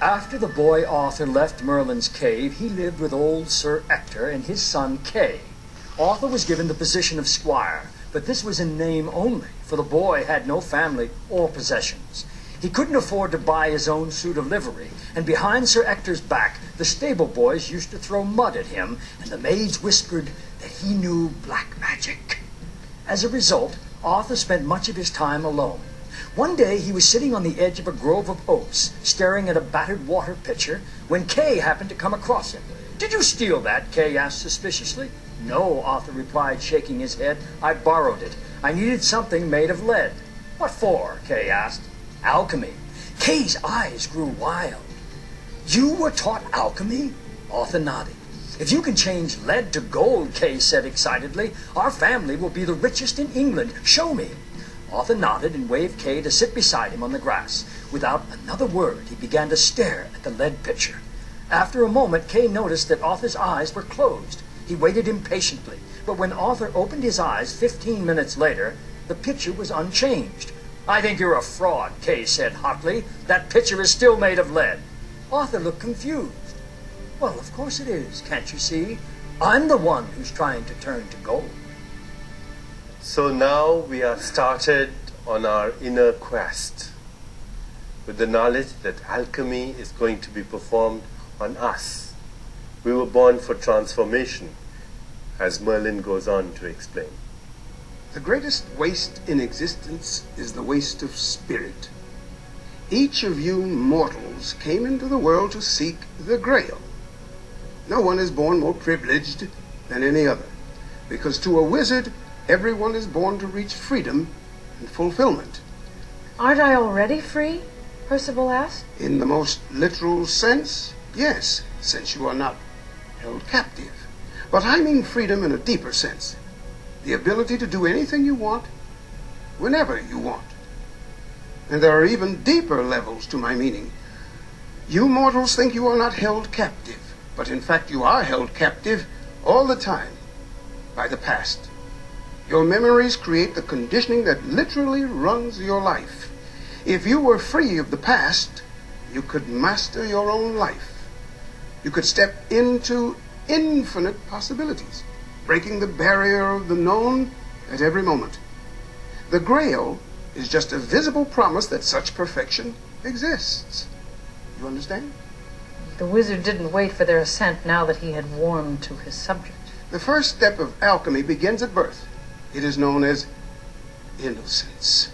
After the boy Arthur left Merlin's cave, he lived with old Sir Ector and his son Kay. Arthur was given the position of squire, but this was in name only, for the boy had no family or possessions. He couldn't afford to buy his own suit of livery, and behind Sir Ector's back, the stable boys used to throw mud at him, and the maids whispered that he knew black magic. As a result, Arthur spent much of his time alone. One day he was sitting on the edge of a grove of oaks, staring at a battered water pitcher, when Kay happened to come across him. "Did you steal that?" Kay asked suspiciously. "No," Arthur replied, shaking his head. "I borrowed it. I needed something made of lead." "What for?" Kay asked. "Alchemy." Kay's eyes grew wild. "You were taught alchemy?" Arthur nodded. "If you can change lead to gold," Kay said excitedly, "our family will be the richest in England. Show me." Arthur nodded and waved Kay to sit beside him on the grass. Without another word, he began to stare at the lead pitcher. After a moment, Kay noticed that Arthur's eyes were closed. He waited impatiently, but when Arthur opened his eyes 15 minutes later, the pitcher was unchanged. "I think you're a fraud," Kay said hotly. "That pitcher is still made of lead." Arthur looked confused. "Well, of course it is, can't you see? I'm the one who's trying to turn to gold." So now we are started on our inner quest with the knowledge that alchemy is going to be performed on us. We were born for transformation, as Merlin goes on to explain. The greatest waste in existence is the waste of spirit. Each of you mortals came into the world to seek the Grail. No one is born more privileged than any other, because to a wizard, everyone is born to reach freedom and fulfillment. Aren't I already free? Percival asked. In the most literal sense, yes, since you are not held captive. But I mean freedom in a deeper sense. The ability to do anything you want, whenever you want. And there are even deeper levels to my meaning. You mortals think you are not held captive, but in fact you are held captive all the time by the past. Your memories create the conditioning that literally runs your life. If you were free of the past, you could master your own life. You could step into infinite possibilities, breaking the barrier of the known at every moment. The Grail is just a visible promise that such perfection exists. You understand? The wizard didn't wait for their assent now that he had warmed to his subject. The first step of alchemy begins at birth. It is known as innocence.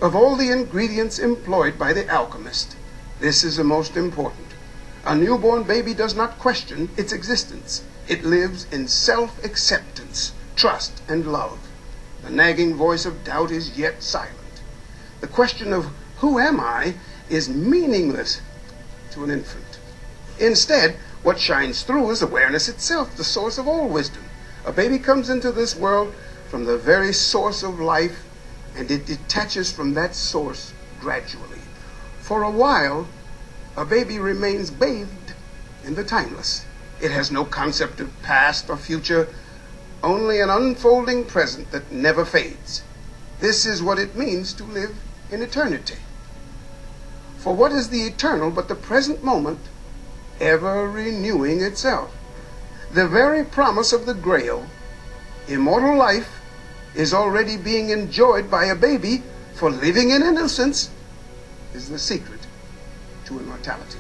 Of all the ingredients employed by the alchemist, this is the most important. A newborn baby does not question its existence. It lives in self-acceptance, trust, and love. The nagging voice of doubt is yet silent. The question of who am I is meaningless to an infant. Instead, what shines through is awareness itself, the source of all wisdom. A baby comes into this world from the very source of life, and it detaches from that source gradually. For a while, a baby remains bathed in the timeless. It has no concept of past or future, only an unfolding present that never fades. This is what it means to live in eternity. For what is the eternal but the present moment, ever renewing itself? The very promise of the Grail, immortal life, is already being enjoyed by a baby, for living in innocence is the secret to immortality.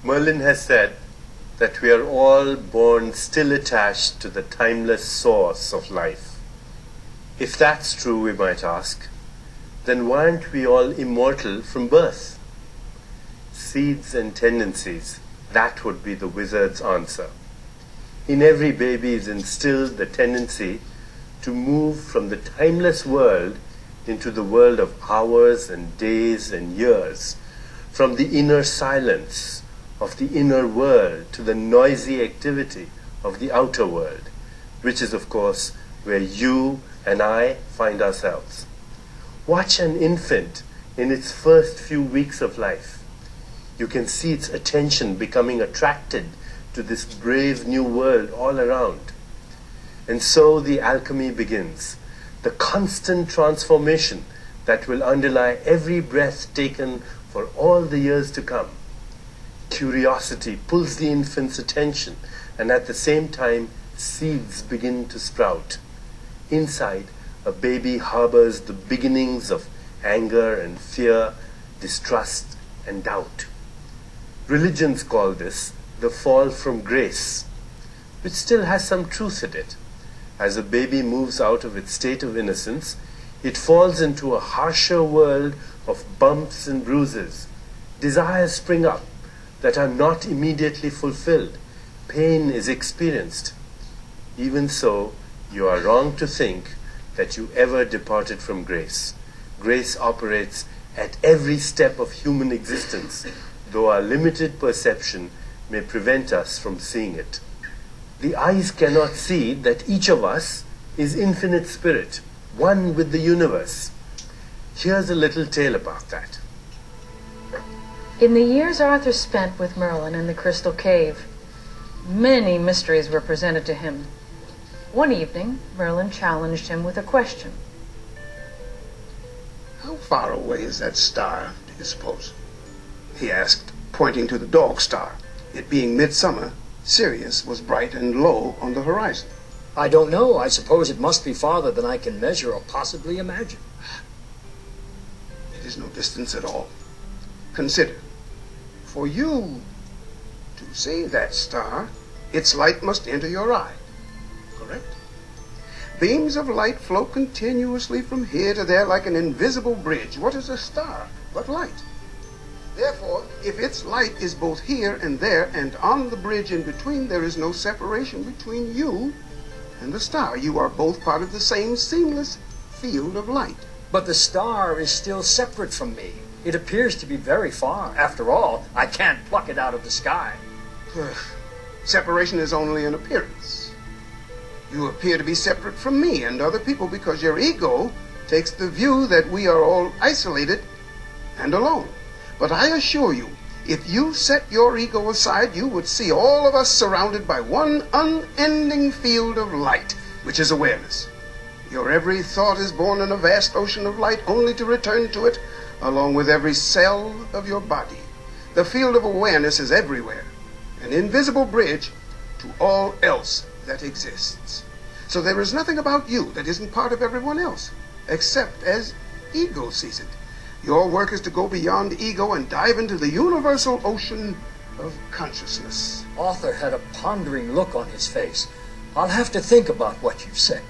Merlin has said that we are all born still attached to the timeless source of life. If that's true, we might ask, then why aren't we all immortal from birth? Seeds and tendencies, that would be the wizard's answer. In every baby is instilled the tendency to move from the timeless world into the world of hours and days and years, from the inner silence of the inner world to the noisy activity of the outer world, which is, of course, where you and I find ourselves. Watch an infant in its first few weeks of life. You can see its attention becoming attracted to this brave new world all around. And so the alchemy begins, the constant transformation that will underlie every breath taken for all the years to come. Curiosity pulls the infant's attention, and at the same time, seeds begin to sprout. Inside, a baby harbors the beginnings of anger and fear, distrust and doubt. Religions call this the fall from grace, which still has some truth in it. As a baby moves out of its state of innocence, it falls into a harsher world of bumps and bruises. Desires spring up that are not immediately fulfilled. Pain is experienced. Even so, you are wrong to think that you ever departed from grace. Grace operates at every step of human existence, though our limited perception may prevent us from seeing it. The eyes cannot see that each of us is infinite spirit, one with the universe. Here's a little tale about that. In the years Arthur spent with Merlin in the Crystal Cave, many mysteries were presented to him. One evening, Merlin challenged him with a question. How far away is that star, do you suppose? He asked, pointing to the dog star. It being midsummer, Sirius was bright and low on the horizon. I don't know. I suppose it must be farther than I can measure or possibly imagine. It is no distance at all. Consider, for you to see that star, its light must enter your eye. Correct? Beams of light flow continuously from here to there like an invisible bridge. What is a star but light? Therefore, if its light is both here and there and on the bridge in between, there is no separation between you and the star. You are both part of the same seamless field of light. But the star is still separate from me. It appears to be very far. After all, I can't pluck it out of the sky. Separation is only an appearance. You appear to be separate from me and other people because your ego takes the view that we are all isolated and alone. But I assure you, if you set your ego aside, you would see all of us surrounded by one unending field of light, which is awareness. Your every thought is born in a vast ocean of light, only to return to it, along with every cell of your body. The field of awareness is everywhere, an invisible bridge to all else that exists. So there is nothing about you that isn't part of everyone else, except as ego sees it. Your work is to go beyond ego and dive into the universal ocean of consciousness. Arthur had a pondering look on his face. I'll have to think about what you've said.